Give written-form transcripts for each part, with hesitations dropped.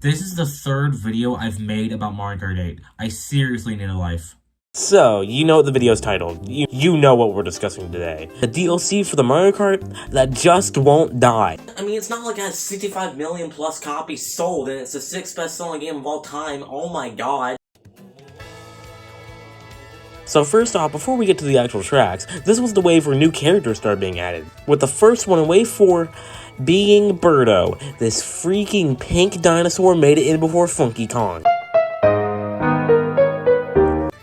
This is the third video I've made about Mario Kart 8. I seriously need a life. So, you know what the video's titled. You know what we're discussing today. The DLC for the Mario Kart that just won't die. I mean, it's not like it has 65 million plus copies sold and it's the 6th best-selling game of all time. Oh my god. So first off, before we get to the actual tracks, this was the wave where new characters started being added. With the first one in wave 4 being Birdo. This freaking pink dinosaur made it in before Funky Kong.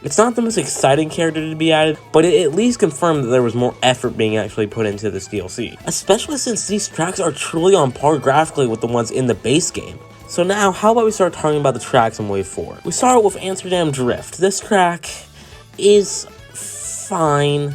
It's not the most exciting character to be added, but it at least confirmed that there was more effort being actually put into this DLC. Especially since these tracks are truly on par graphically with the ones in the base game. So now, how about we start talking about the tracks in wave 4? We start with Amsterdam Drift. This track is fine.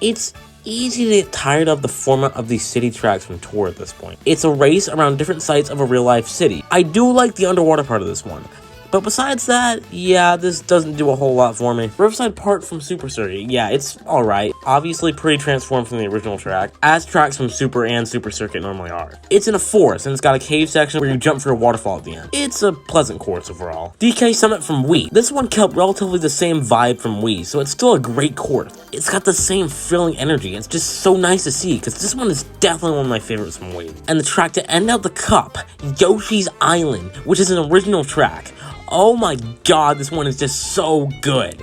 It's easy to get tired of the format of these city tracks from Tour at this point. It's a race around different sites of a real-life city. I do like the underwater part of this one. But besides that, yeah, this doesn't do a whole lot for me. Riverside Park from Super Circuit, yeah, it's alright. Obviously pretty transformed from the original track, as tracks from Super and Super Circuit normally are. It's in a forest, and it's got a cave section where you jump for a waterfall at the end. It's a pleasant course overall. DK Summit from Wii. This one kept relatively the same vibe from Wii, so it's still a great course. It's got the same thrilling energy. It's just so nice to see, because this one is definitely one of my favorites from Wii. And the track to end out the cup, Yoshi's Island, which is an original track. Oh my god, this one is just so good.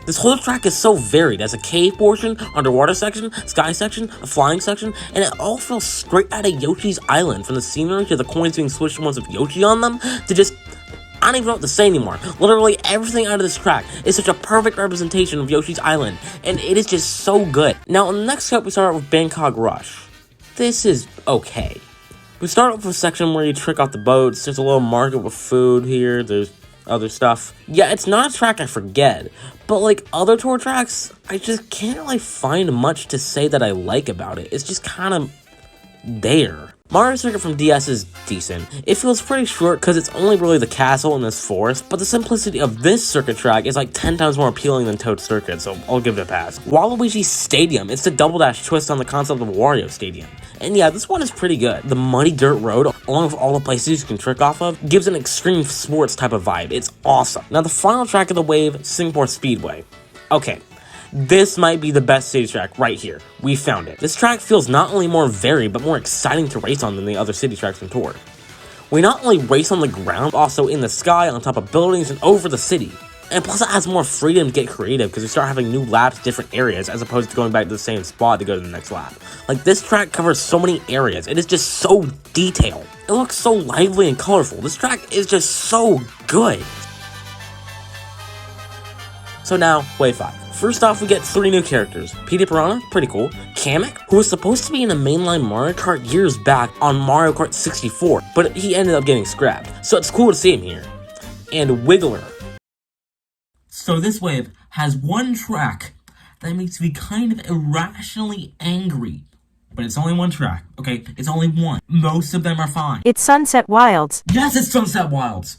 This whole track is so varied. As a cave portion, underwater section, sky section, a flying section, and it all feels straight out of Yoshi's Island, from the scenery to the coins being switched to ones with Yoshi on them, to just, I don't even know what to say anymore. Literally everything out of this track is such a perfect representation of Yoshi's Island, and it is just so good. Now, in the next cup, we start out with Bangkok Rush. This is okay. We start off with a section where you trick out the boats. There's a little market with food here. There's other stuff. Yeah, it's not a track I forget, but like other Tour tracks, I just can't really find much to say that I like about it. It's just kind of there. Mario Circuit from DS is decent. It feels pretty short because it's only really the castle in this forest, but the simplicity of this circuit track is like 10 times more appealing than Toad Circuit, so I'll give it a pass. Waluigi Stadium, it's the double dash twist on the concept of Wario Stadium. And yeah, this one is pretty good. The muddy dirt road, along with all the places you can trick off of, gives an extreme sports type of vibe. It's awesome. Now the final track of the wave, Singapore Speedway. Okay. This might be the best city track right here. We found it. This track feels not only more varied, but more exciting to race on than the other city tracks from Tour. We not only race on the ground, but also in the sky, on top of buildings, and over the city. And plus it has more freedom to get creative because we start having new laps, different areas, as opposed to going back to the same spot to go to the next lap. Like, this track covers so many areas. It is just so detailed. It looks so lively and colorful. This track is just so good. So now, wave 5. First off, we get 3 new characters. Petey Piranha, pretty cool. Kamek, who was supposed to be in a mainline Mario Kart years back on Mario Kart 64, but he ended up getting scrapped, so it's cool to see him here. And Wiggler. So this wave has one track that makes me kind of irrationally angry. But it's only one track, okay? It's only one. Most of them are fine. It's Sunset Wilds. Yes, it's Sunset Wilds!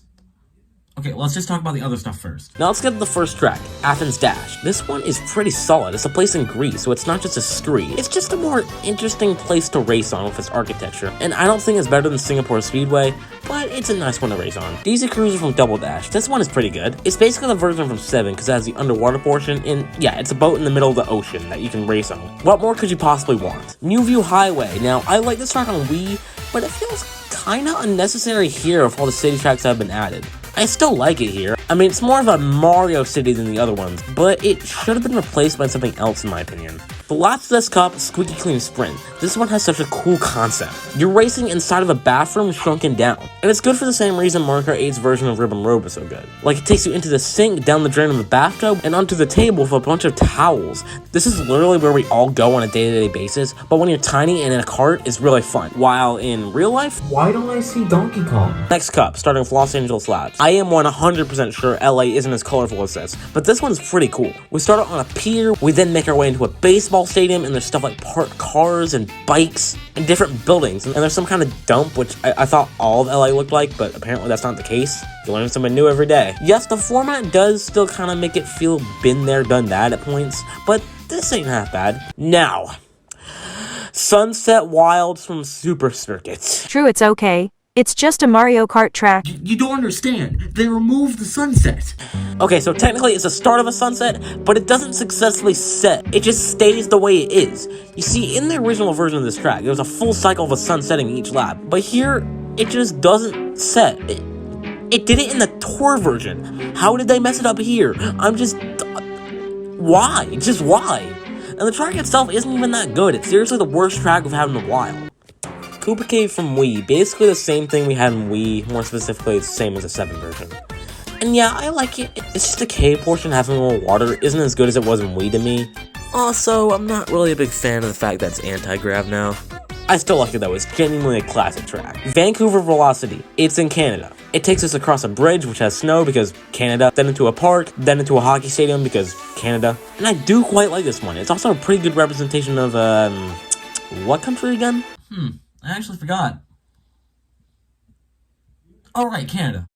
Okay, let's just talk about the other stuff first. Now let's get to the first track, Athens Dash. This one is pretty solid. It's a place in Greece, so it's not just a street. It's just a more interesting place to race on with its architecture. And I don't think it's better than Singapore Speedway, but it's a nice one to race on. DZ Cruiser from Double Dash. This one is pretty good. It's basically the version from 7 because it has the underwater portion, and yeah, it's a boat in the middle of the ocean that you can race on. What more could you possibly want? New View Highway. Now, I like this track on Wii, but it feels kinda unnecessary here with all the city tracks that have been added. I still like it here. I mean, it's more of a Mario city than the other ones, but it should have been replaced by something else in my opinion. The last of this cup, Squeaky Clean Sprint. This one has such a cool concept. You're racing inside of a bathroom shrunken down, and it's good for the same reason Mario Kart 8's version of Ribbon Road was so good. Like, it takes you into the sink, down the drain of the bathtub, and onto the table with a bunch of towels. This is literally where we all go on a day-to-day basis, but when you're tiny and in a cart, it's really fun. While in real life, Why don't I see Donkey Kong? next cup, starting with Los Angeles Labs. I am 100% sure LA isn't as colorful as this, but this one's pretty cool. We start out on a pier, we then make our way into a baseball stadium, and there's stuff like parked cars and bikes and different buildings, and there's some kind of dump, which I thought all of LA looked like, but apparently that's not the case. You learn something new every day. Yes, the format does still kind of make it feel been there, done that at points, but this ain't half bad. Now, Sunset Wilds from Super Circuit. True, it's okay. It's just a Mario Kart track. You don't understand. They removed the sunset. Okay, so technically it's the start of a sunset, but it doesn't successfully set. It just stays the way it is. You see, in the original version of this track, there was a full cycle of a sun setting each lap. But here, it just doesn't set. It did it in the tour version. How did they mess it up here? Why? Just why? And the track itself isn't even that good. It's seriously the worst track we've had in a while. Koopa Cave from Wii, basically the same thing we had in Wii, more specifically it's the same as the 7 version. And yeah, I like it. It's just the cave portion having more water isn't as good as it was in Wii to me. Also, I'm not really a big fan of the fact that it's anti-grav now. I still like it though, it's genuinely a classic track. Vancouver Velocity, it's in Canada. It takes us across a bridge which has snow because Canada, then into a park, then into a hockey stadium because Canada. And I do quite like this one. It's also a pretty good representation of, what country again? I actually forgot. Alright, Canada.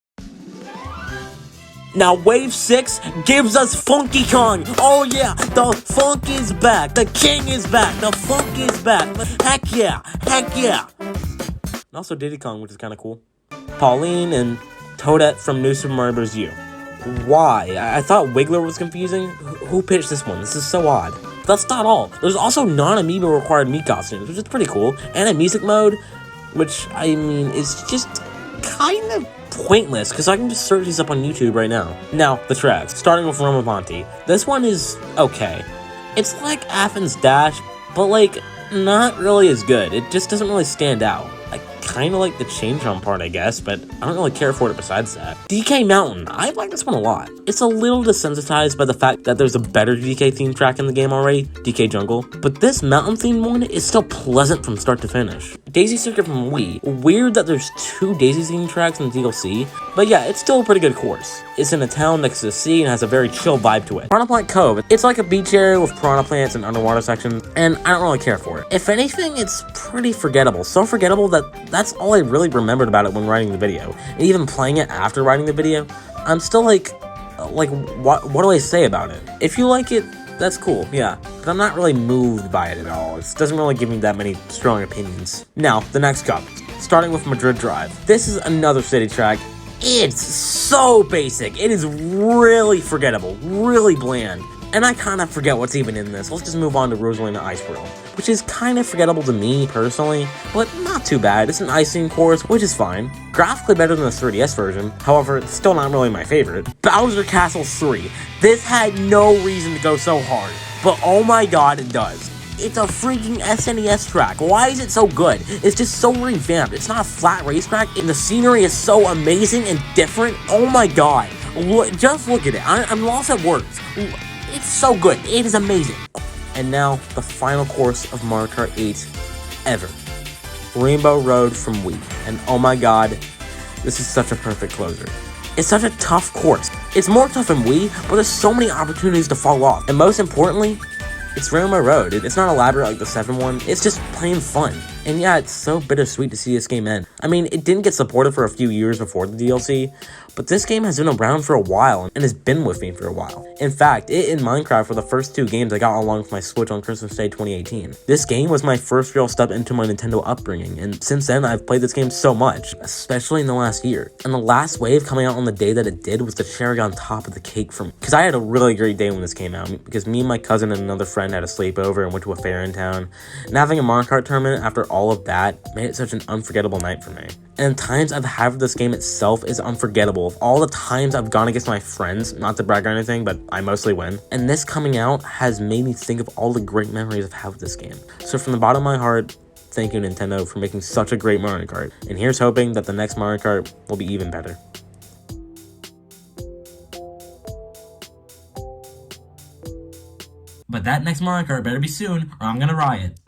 Now Wave 6 gives us Funky Kong. Oh yeah, the funk is back. The king is back. The funk is back. Heck yeah. Heck yeah. And also Diddy Kong, which is kind of cool. Pauline and Toadette from New Super Mario Bros. U. Why? I thought Wiggler was confusing. Who pitched this one? This is so odd. That's not all. There's also non-amiibo required Mii costumes, which is pretty cool. And a music mode, which, I mean, is just kind of pointless, because I can just search these up on YouTube right now. Now, the tracks. Starting with Romavanti. This one is okay. It's like Athens Dash, but like, not really as good. It just doesn't really stand out. I kind of like the change jump part, I guess, but I don't really care for it besides that. DK Mountain. I like this one a lot. It's a little desensitized by the fact that there's a better DK themed track in the game already, DK Jungle, but this mountain themed one is still pleasant from start to finish. Daisy Circuit from Wii. Weird that there's 2 Daisy themed tracks in the DLC, but yeah, it's still a pretty good course. It's in a town next to the sea and has a very chill vibe to it. Piranha Plant Cove. It's like a beach area with piranha plants and underwater sections, and I don't really care for it. If anything, it's pretty forgettable. So forgettable that that's all I really remembered about it when writing the video. And even playing it after writing the video, I'm still like, what do I say about it? If you like it, that's cool, yeah. But I'm not really moved by it at all. It doesn't really give me that many strong opinions. Now, the next cup. Starting with Madrid Drive. This is another city track. It's so basic. It is really forgettable, really bland. And I kind of forget what's even in this. Let's just move on to Rosalina Ice Grill, which is kind of forgettable to me, personally, but not too bad. It's an icing course, which is fine. Graphically better than the 3DS version, however, it's still not really my favorite. Bowser Castle 3. This had no reason to go so hard, but oh my god, it does. It's a freaking SNES track. Why is it so good? It's just so revamped. It's not a flat racetrack, and the scenery is so amazing and different. Oh my god. Just look at it. I'm lost at words. It's so good. It is amazing. And now, the final course of Mario Kart 8 ever. Rainbow Road from Wii. And oh my god, this is such a perfect closer. It's such a tough course. It's more tough in Wii, but there's so many opportunities to fall off. And most importantly, it's Rainbow Road. It's not elaborate like the 7 one. It's just plain fun. And yeah, it's so bittersweet to see this game end. I mean, it didn't get supported for a few years before the DLC, but this game has been around for a while and has been with me for a while. In fact, it and Minecraft were the first 2 games I got along with my Switch on Christmas Day 2018. This game was my first real step into my Nintendo upbringing, and since then I've played this game so much, especially in the last year. And the last wave coming out on the day that it did was the cherry on top of the cake for me. Because I had a really great day when this came out, because me and my cousin and another friend had a sleepover and went to a fair in town, and having a Mario Kart tournament after all of that made it such an unforgettable night for me. And the times I've had with this game itself is unforgettable. Of all the times I've gone against my friends, not to brag or anything, but I mostly win. And this coming out has made me think of all the great memories I've had with this game. So from the bottom of my heart, thank you Nintendo for making such a great Mario Kart. And here's hoping that the next Mario Kart will be even better. But that next Mario Kart better be soon, or I'm gonna riot.